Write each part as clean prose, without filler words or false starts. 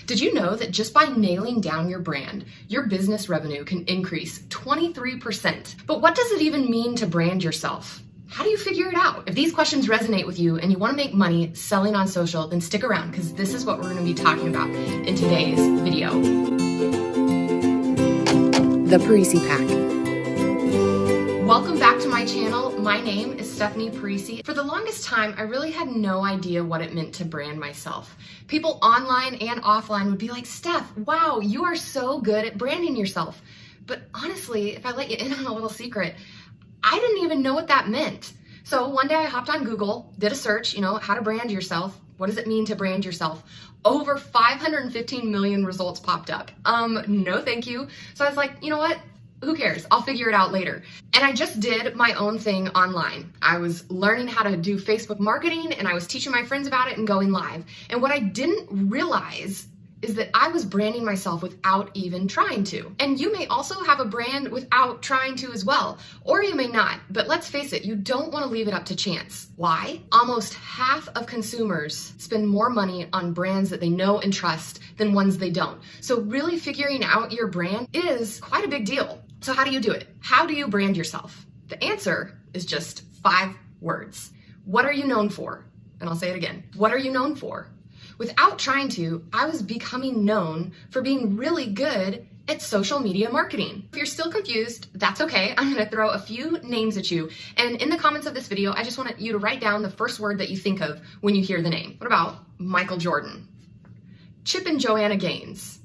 Did you know that just by nailing down your brand, your business revenue can increase 23%? But what does it even mean to brand yourself? How do you figure it out? If these questions resonate with you and you want to make money selling on social, then stick around because this is what we're going to be talking about in today's video. The Parisi Pack. Welcome back to my channel. My name is Stephanie Parisi. For the longest time, I really had no idea what it meant to brand myself. People online and offline would be like, Steph, wow, you are so good at branding yourself. But honestly, if I let you in on a little secret, I didn't even know what that meant. So one day I hopped on Google, did a search, how to brand yourself. What does it mean to brand yourself? Over 515 million results popped up. No thank you. So I was like, you know what? Who cares? I'll figure it out later. And I just did my own thing online. I was learning how to do Facebook marketing and I was teaching my friends about it and going live. And what I didn't realize is that I was branding myself without even trying to. And you may also have a brand without trying to as well, or you may not, but let's face it, you don't want to leave it up to chance. Why? Almost half of consumers spend more money on brands that they know and trust than ones they don't. So really figuring out your brand is quite a big deal. So how do you do it? How do you brand yourself? The answer is just 5 words. What are you known for? And I'll say it again. What are you known for? Without trying to, I was becoming known for being really good at social media marketing. If you're still confused, that's okay. I'm gonna throw a few names at you. And in the comments of this video, I just want you to write down the first word that you think of when you hear the name. What about Michael Jordan? Chip and Joanna Gaines?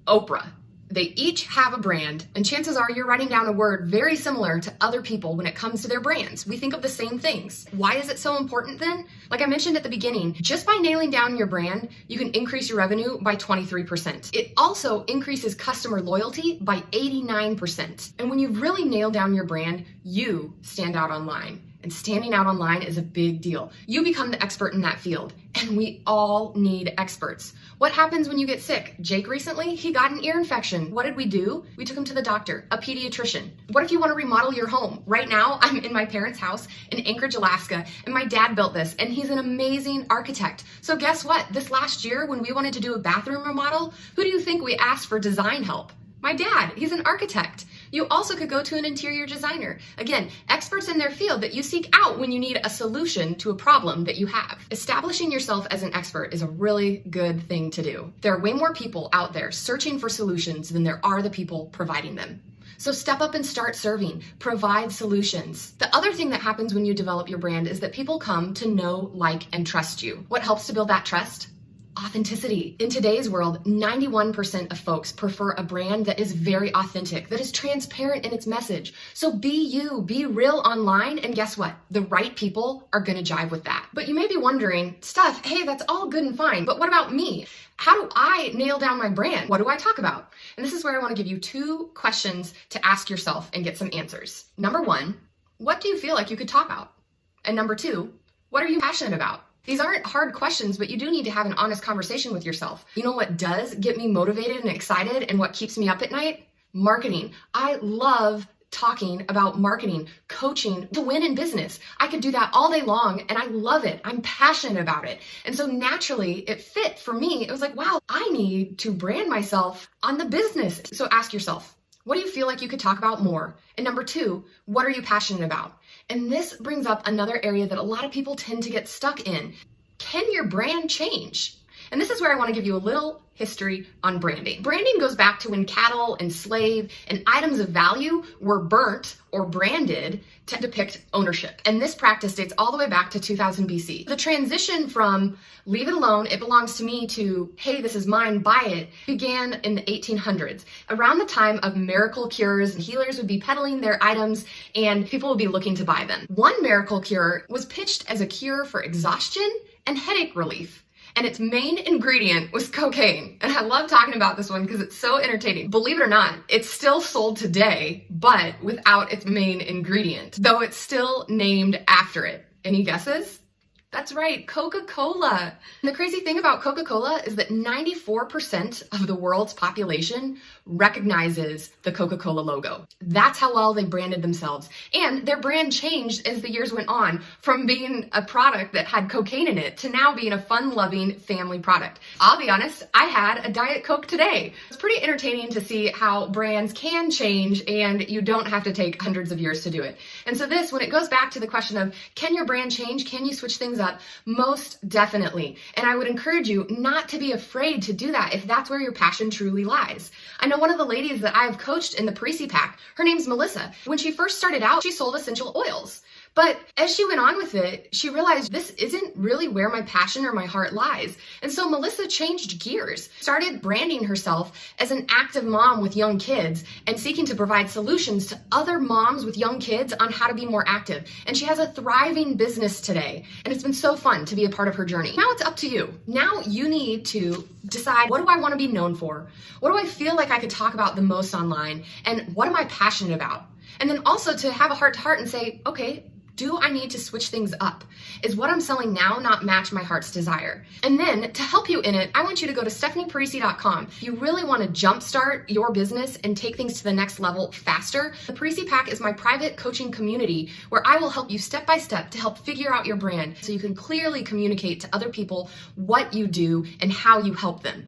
Oprah? They each have a brand, and chances are you're writing down a word very similar to other people when it comes to their brands. We think of the same things. Why is it so important then? Like I mentioned at the beginning, just by nailing down your brand, you can increase your revenue by 23%. It also increases customer loyalty by 89%. And when you've really nailed down your brand, you stand out online. And standing out online is a big deal. You become the expert in that field, and we all need experts. What happens when you get sick? Jake recently, he got an ear infection. What did we do? We took him to the doctor, a pediatrician. What if you want to remodel your home? Right now, I'm in my parents' house in Anchorage, Alaska, and my dad built this, and he's an amazing architect. So guess what? This last year, when we wanted to do a bathroom remodel, who do you think we asked for design help? My dad, he's an architect. You also could go to an interior designer. Again, experts in their field that you seek out when you need a solution to a problem that you have. Establishing yourself as an expert is a really good thing to do. There are way more people out there searching for solutions than there are the people providing them. So step up and start serving. Provide solutions. The other thing that happens when you develop your brand is that people come to know, like, and trust you. What helps to build that trust? Authenticity. In today's world, 91% of folks prefer a brand that is very authentic, that is transparent in its message. So be you, be real online, and guess what? The right people are gonna jive with that. But you may be wondering, Steph, hey, that's all good and fine, but what about me? How do I nail down my brand? What do I talk about? And this is where I wanna give you 2 questions to ask yourself and get some answers. Number 1, what do you feel like you could talk about? And number 2, what are you passionate about? These aren't hard questions, but you do need to have an honest conversation with yourself. You know what does get me motivated and excited and what keeps me up at night? Marketing. I love talking about marketing, coaching to win in business. I could do that all day long and I love it. I'm passionate about it. And so naturally it fit for me. It was like, wow, I need to brand myself on the business. So ask yourself, what do you feel like you could talk about more? And number 2, what are you passionate about? And this brings up another area that a lot of people tend to get stuck in. Can your brand change? And this is where I want to give you a little history on branding. Branding goes back to when cattle and slave and items of value were burnt or branded to depict ownership. And this practice dates all the way back to 2000 BC. The transition from leave it alone, it belongs to me, to hey, this is mine, buy it, began in the 1800s. Around the time of miracle cures, healers would be peddling their items and people would be looking to buy them. One miracle cure was pitched as a cure for exhaustion and headache relief. And its main ingredient was cocaine. And I love talking about this one because it's so entertaining. Believe it or not, it's still sold today, but without its main ingredient, though it's still named after it. Any guesses? That's right, Coca-Cola. And the crazy thing about Coca-Cola is that 94% of the world's population recognizes the Coca-Cola logo. That's how well they branded themselves. And their brand changed as the years went on from being a product that had cocaine in it to now being a fun-loving family product. I'll be honest, I had a Diet Coke today. It's pretty entertaining to see how brands can change and you don't have to take hundreds of years to do it. And so this, when it goes back to the question of, can your brand change? Can you switch things up? Most definitely. And I would encourage you not to be afraid to do that if that's where your passion truly lies. I know one of the ladies that I've coached in the Parisi pack, her name's Melissa. When she first started out, she sold essential oils. But as she went on with it, she realized this isn't really where my passion or my heart lies. And so Melissa changed gears, started branding herself as an active mom with young kids and seeking to provide solutions to other moms with young kids on how to be more active. And she has a thriving business today. And it's been so fun to be a part of her journey. Now it's up to you. Now you need to decide, what do I want to be known for? What do I feel like I could talk about the most online? And what am I passionate about? And then also to have a heart to heart and say, okay, do I need to switch things up? Is what I'm selling now not match my heart's desire? And then to help you in it, I want you to go to stephanieparisi.com. If you really want to jumpstart your business and take things to the next level faster, the Parisi Pack is my private coaching community where I will help you step by step to help figure out your brand so you can clearly communicate to other people what you do and how you help them.